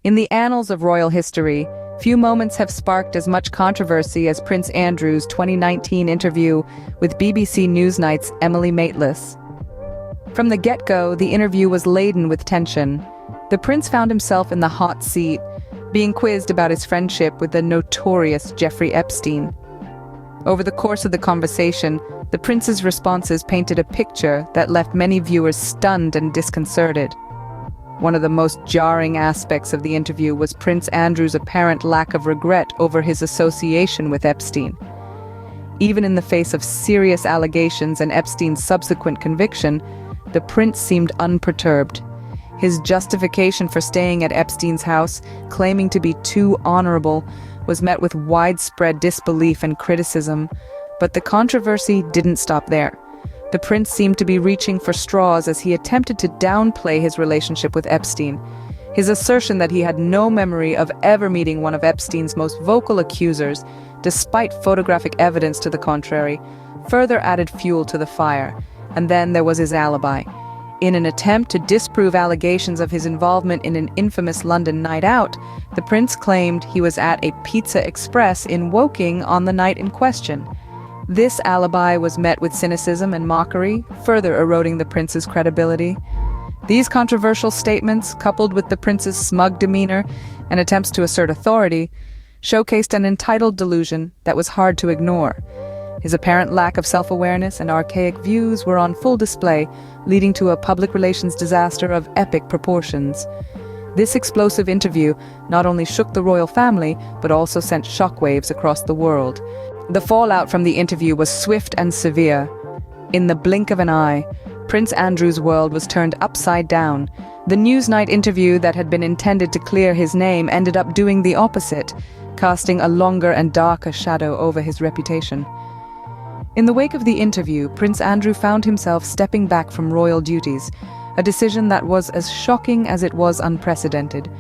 In the annals of royal history, few moments have sparked as much controversy as Prince Andrew's 2019 interview with BBC Newsnight's Emily Maitlis. From the get-go, the interview was laden with tension. The prince found himself in the hot seat, being quizzed about his friendship with the notorious Jeffrey Epstein. Over the course of the conversation, the prince's responses painted a picture that left many viewers stunned and disconcerted. One of the most jarring aspects of the interview was Prince Andrew's apparent lack of regret over his association with Epstein. Even in the face of serious allegations and Epstein's subsequent conviction, the prince seemed unperturbed. His justification for staying at Epstein's house, claiming to be too honorable, was met with widespread disbelief and criticism. But the controversy didn't stop there. The prince seemed to be reaching for straws as he attempted to downplay his relationship with Epstein. His assertion that he had no memory of ever meeting one of Epstein's most vocal accusers, despite photographic evidence to the contrary, further added fuel to the fire. And then there was his alibi. In an attempt to disprove allegations of his involvement in an infamous London night out, the prince claimed he was at a Pizza Express in Woking on the night in question. This alibi was met with cynicism and mockery, further eroding the prince's credibility. These controversial statements, coupled with the prince's smug demeanor and attempts to assert authority, showcased an entitled delusion that was hard to ignore. His apparent lack of self-awareness and archaic views were on full display, leading to a public relations disaster of epic proportions. This explosive interview not only shook the royal family, but also sent shockwaves across the world. The fallout from the interview was swift and severe. In the blink of an eye, Prince Andrew's world was turned upside down. The Newsnight interview that had been intended to clear his name ended up doing the opposite, casting a longer and darker shadow over his reputation. In the wake of the interview, Prince Andrew found himself stepping back from royal duties, a decision that was as shocking as it was unprecedented.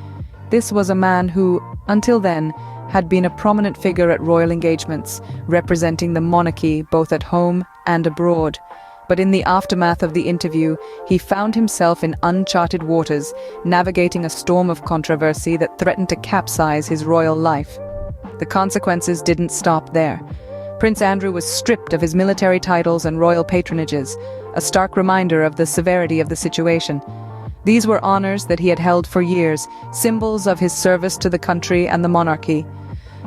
This was a man who, until then, had been a prominent figure at royal engagements, representing the monarchy both at home and abroad. But in the aftermath of the interview, he found himself in uncharted waters, navigating a storm of controversy that threatened to capsize his royal life. The consequences didn't stop there. Prince Andrew was stripped of his military titles and royal patronages, a stark reminder of the severity of the situation. These were honors that he had held for years, symbols of his service to the country and the monarchy.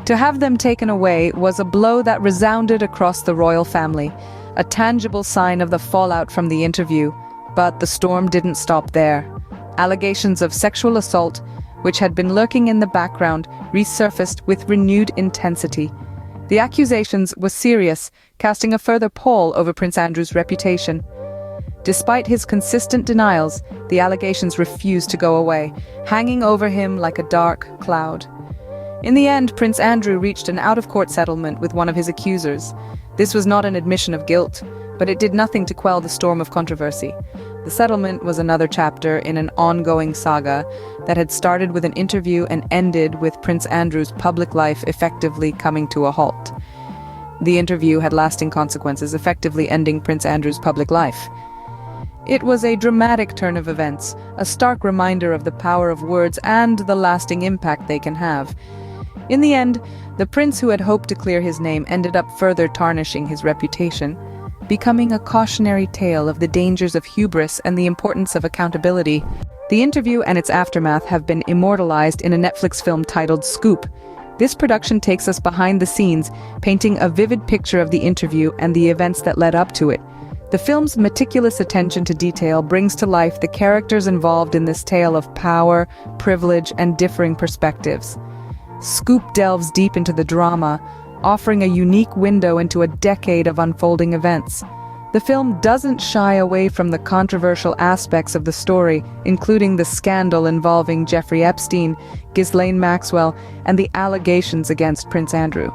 To have them taken away was a blow that resounded across the royal family, a tangible sign of the fallout from the interview. But the storm didn't stop there. Allegations of sexual assault, which had been lurking in the background, resurfaced with renewed intensity. The accusations were serious, casting a further pall over Prince Andrew's reputation. Despite his consistent denials, the allegations refused to go away, hanging over him like a dark cloud. In the end, Prince Andrew reached an out-of-court settlement with one of his accusers. This was not an admission of guilt, but it did nothing to quell the storm of controversy. The settlement was another chapter in an ongoing saga that had started with an interview and ended with Prince Andrew's public life effectively coming to a halt. The interview had lasting consequences, effectively ending Prince Andrew's public life. It was a dramatic turn of events, a stark reminder of the power of words and the lasting impact they can have. In the end, the prince who had hoped to clear his name ended up further tarnishing his reputation, becoming a cautionary tale of the dangers of hubris and the importance of accountability. The interview and its aftermath have been immortalized in a Netflix film titled Scoop. This production takes us behind the scenes, painting a vivid picture of the interview and the events that led up to it. The film's meticulous attention to detail brings to life the characters involved in this tale of power, privilege, and differing perspectives. Scoop delves deep into the drama, offering a unique window into a decade of unfolding events. The film doesn't shy away from the controversial aspects of the story, including the scandal involving Jeffrey Epstein, Ghislaine Maxwell, and the allegations against Prince Andrew.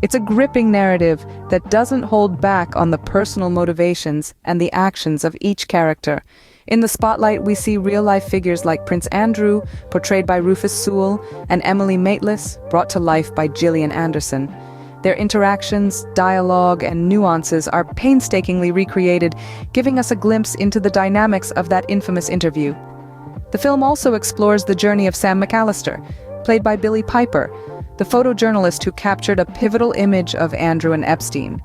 It's a gripping narrative that doesn't hold back on the personal motivations and the actions of each character. In the spotlight, we see real-life figures like Prince Andrew, portrayed by Rufus Sewell, and Emily Maitlis, brought to life by Gillian Anderson. Their interactions, dialogue, and nuances are painstakingly recreated, giving us a glimpse into the dynamics of that infamous interview. The film also explores the journey of Sam McAllister, played by Billie Piper, the photojournalist who captured a pivotal image of Andrew and Epstein.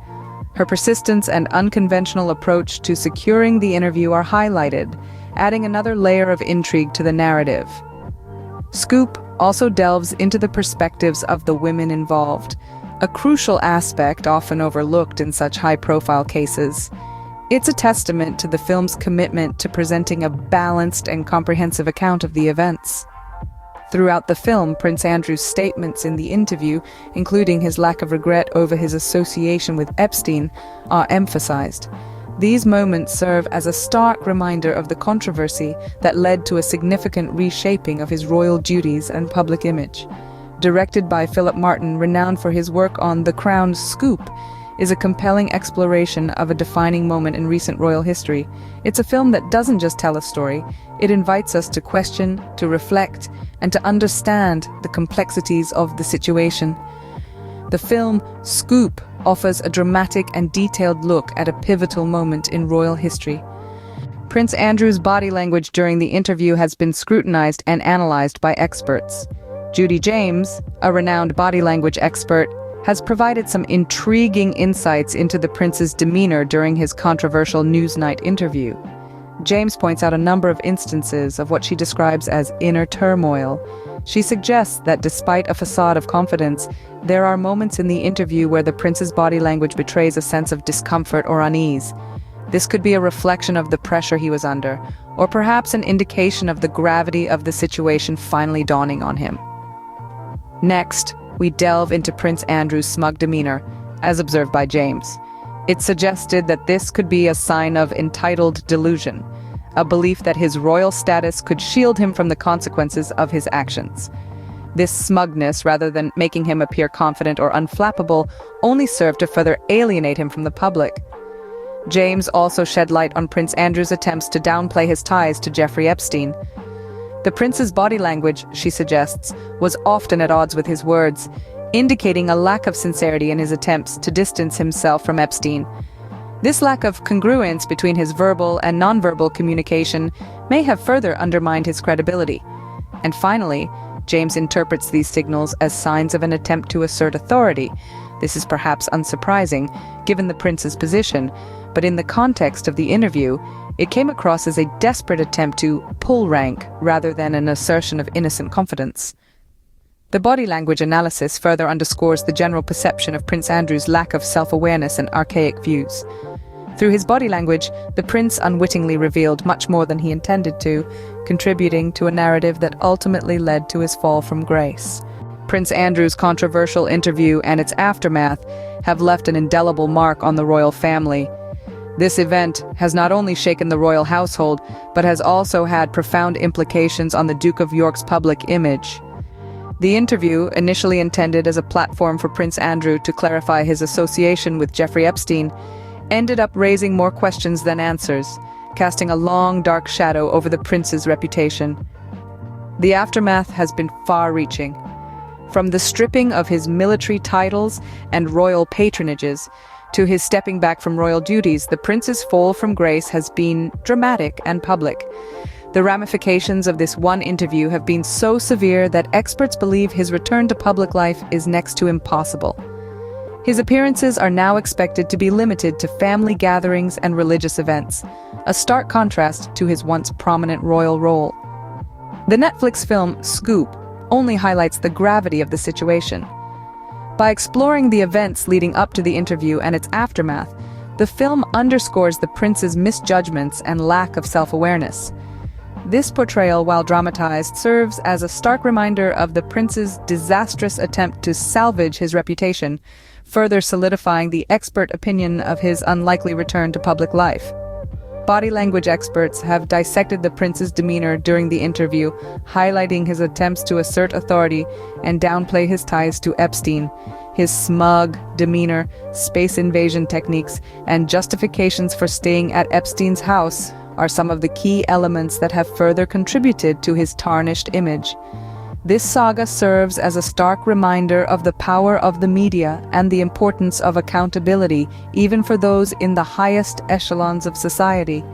Her persistence and unconventional approach to securing the interview are highlighted, adding another layer of intrigue to the narrative. Scoop also delves into the perspectives of the women involved, a crucial aspect often overlooked in such high-profile cases. It's a testament to the film's commitment to presenting a balanced and comprehensive account of the events. Throughout the film, Prince Andrew's statements in the interview, including his lack of regret over his association with Epstein, are emphasized. These moments serve as a stark reminder of the controversy that led to a significant reshaping of his royal duties and public image. Directed by Philip Martin, renowned for his work on The Crown's Scoop, is a compelling exploration of a defining moment in recent royal history. It's a film that doesn't just tell a story, it invites us to question, to reflect, and to understand the complexities of the situation. The film Scoop offers a dramatic and detailed look at a pivotal moment in royal history. Prince Andrew's body language during the interview has been scrutinized and analyzed by experts. Judy James, a renowned body language expert, has provided some intriguing insights into the prince's demeanor during his controversial Newsnight interview. James points out a number of instances of what she describes as inner turmoil. She suggests that despite a facade of confidence, there are moments in the interview where the prince's body language betrays a sense of discomfort or unease. This could be a reflection of the pressure he was under, or perhaps an indication of the gravity of the situation finally dawning on him. Next, we delve into Prince Andrew's smug demeanor, as observed by James. It's suggested that this could be a sign of entitled delusion, a belief that his royal status could shield him from the consequences of his actions. This smugness, rather than making him appear confident or unflappable, only served to further alienate him from the public. James also shed light on Prince Andrew's attempts to downplay his ties to Jeffrey Epstein. The prince's body language, she suggests, was often at odds with his words, indicating a lack of sincerity in his attempts to distance himself from Epstein. This lack of congruence between his verbal and nonverbal communication may have further undermined his credibility. And finally, James interprets these signals as signs of an attempt to assert authority. This is perhaps unsurprising, given the prince's position, but in the context of the interview, it came across as a desperate attempt to pull rank rather than an assertion of innocent confidence. The body language analysis further underscores the general perception of Prince Andrew's lack of self-awareness and archaic views. Through his body language, the prince unwittingly revealed much more than he intended to, contributing to a narrative that ultimately led to his fall from grace. Prince Andrew's controversial interview and its aftermath have left an indelible mark on the royal family. This event has not only shaken the royal household, but has also had profound implications on the Duke of York's public image. The interview, initially intended as a platform for Prince Andrew to clarify his association with Jeffrey Epstein, ended up raising more questions than answers, casting a long, dark shadow over the prince's reputation. The aftermath has been far-reaching. From the stripping of his military titles and royal patronages to his stepping back from royal duties, the prince's fall from grace has been dramatic and public. The ramifications of this one interview have been so severe that experts believe his return to public life is next to impossible. His appearances are now expected to be limited to family gatherings and religious events, a stark contrast to his once prominent royal role. The Netflix film Scoop only highlights the gravity of the situation. By exploring the events leading up to the interview and its aftermath, the film underscores the prince's misjudgments and lack of self-awareness. This portrayal, while dramatized, serves as a stark reminder of the prince's disastrous attempt to salvage his reputation, further solidifying the expert opinion of his unlikely return to public life. Body language experts have dissected the prince's demeanor during the interview, highlighting his attempts to assert authority and downplay his ties to Epstein. His smug demeanor, space invasion techniques, and justifications for staying at Epstein's house are some of the key elements that have further contributed to his tarnished image. This saga serves as a stark reminder of the power of the media and the importance of accountability, even for those in the highest echelons of society.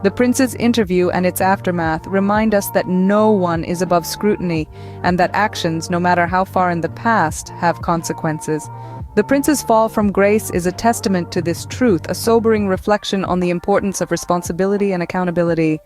The prince's interview and its aftermath remind us that no one is above scrutiny and that actions, no matter how far in the past, have consequences. The prince's fall from grace is a testament to this truth, a sobering reflection on the importance of responsibility and accountability.